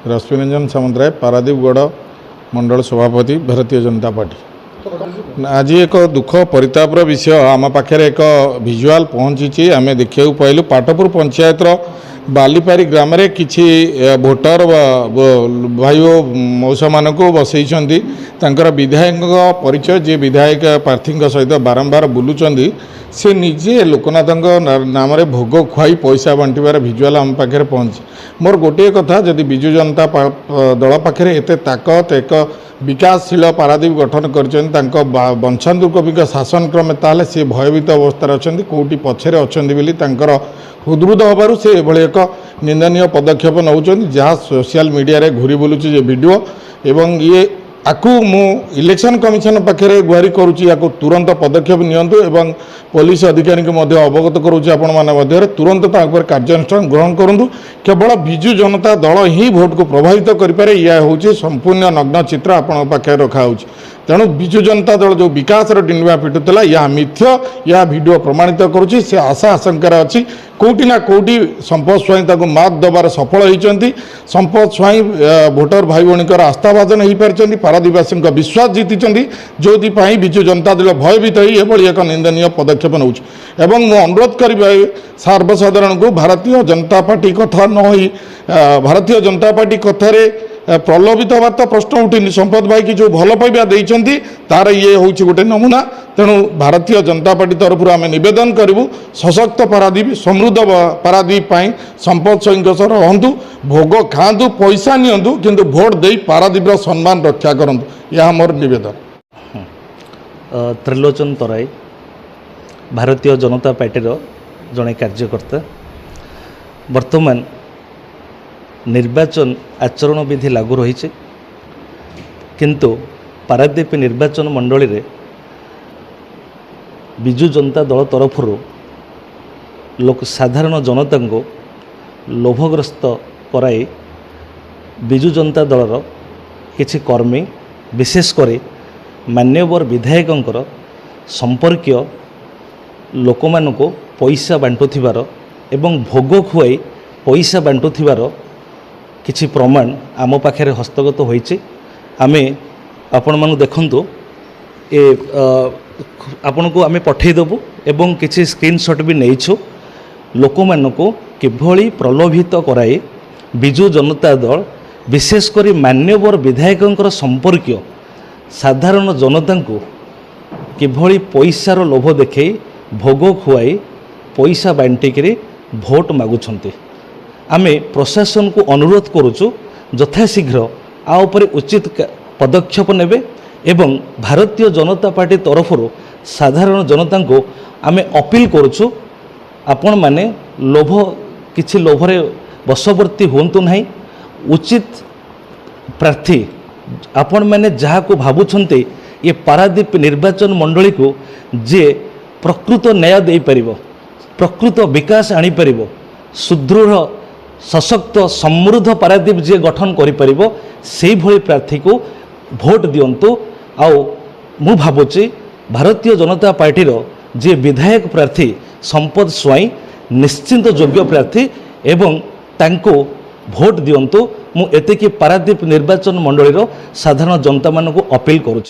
रश्मिरंजन सामंतराय पारादीपगढ़ मंडल सभापति भारतीय जनता पार्टी। आज एक दुख परितापर विषय आम पाखे एक भिजुआल पहुँची आम देखा पाइलु पाटपुर पंचायत बालीपारी ग्राम रे किछि भोटर भाई मौसा मान बसई विधायक परिचय जे विधायक प्रार्थी सहित बारंबार बुलूचंदी से निजे लोकनाथ नाम भोग खुआई पैसा बांटार भिजुआल आम पाखे पहुँची। मोर गोटे कथा जदि बिजु जनता दल पाखे एत ताकत एक विकासशील पारादीप गठन कर वंशानुक्रमिक शासन क्रमे ताले से भयभीत अवस्था अच्छा कौटी पछरे अच्छा बोली हृदृद होबारु से एभली एक निंदनीय पदक्षेप नौचंदी जहाँ सोशल मीडिया रे घूरी बुलुची जे वीडियो एवं ये आकु मु इलेक्शन कमिशन पाखे गुहारी करुच्ची या तुरंत पदक्षेप नियंतु एवं पुलिस अधिकारी को मध्य अवगत करुच्ची आपण माने मध्य तुरंत कार्यानुष्ठान ग्रहण करूँ। केवल बिजु जनता दल ही भोट को प्रभावित करें यह हूँ संपूर्ण नग्न चित्र आपण पाखे रखा तेणु बिजु जनता दल जो विकास डिंडुआ पिटुला यह मिथ्य यह वीडियो प्रमाणित करुच्ची से आशा आशंकार अच्छी कौटी ना कौटी संपद स्वाई मात दबार सफल होती संपद स्वाई भोटर भाई भौणीकर आस्थाभाजन हो पार्टी पारादीपवासी विश्वास जीति जो बिजु जनता दल भयभीत होई एक निंदनीय पदक्षेप नौ अनुरोध करी सर्वसाधारण को भारतीय जनता पार्टी कथा न होई भारतीय जनता पार्टी कथार प्रलोभित हबार तो प्रश्न उठिनी संपद भाई की जो भल पाइबा देइछंती तार ये हूँ गोटे नमूना। तेणु भारतीय जनता पार्टी तरफ आम नवेदन करूँ सशक्त पारादीप समृद्ध पारादीप संपद सही रहतु भोग खातु पैसा नियंतु किंतु भोट दे पारादीप सम्मान रक्षा करूँ यह मोर नवेदन। त्रिलोचन तराई भारतीय जनता पार्टी जड़े कार्यकर्ता वर्तमान निर्वाचन आचरण विधि लागू रही किंतु पारादीप निर्वाचन मंडली रे बिजु जनता दल तरफ लोक साधारण जनता को लोभग्रस्त कराई बिजु जनता दलर किछि कर्मी विशेषकर मान्यवर विधायक संपर्कीय लोक मानक पैसा बांटुथिबार एवं भोग खुआई पैसा बांटुथिबार किछि प्रमाण आम पाखे हस्तगत होइछि। आमे आपण मानु देखंतु ए आपण को आमे पठेदेबु एवं किछि स्क्रीनशॉट भी नैछु लोक मानक किभली प्रलोभित कराई बिजु जनता दल विशेषकर मान्यवर विधायक संपर्कीय साधारण जनता को किभली पैसार लोभ देखै भोग खुआई पैसा बांटिकी भोट मागुछंती। आमे प्रशासन को अनुरोध करुचु यथाशीघ्र आ उपरे उचित पदक्षेप नेबे एवं भारतीय जनता पार्टी तरफ साधारण जनता को आमे अपील करुचु आपण माने लोभ किछि लोभरे बशवर्ती होंतु नहीं उचित प्रार्थी आपण माने जहाँ को भावुछंते ये पारादीप निर्वाचन मंडली को जे प्रकृत न्याय दे परिबो प्रकृत विकास आनी परिबो सुदृढ़ सशक्त समृद्ध पारादीप जे गठन करि परिबो सेही भली प्रार्थी को भोट दियंतु। आउ मु भाबुची भारतीय जनता पार्टीर जे विधायक प्रार्थी संपद स्वाई निश्चिंत योग्य प्रार्थी एवं तांको भोट दियंतु। मु एतेकी पारादीप निर्वाचन मंडलीर साधारण जनता मानक अपील करुछि।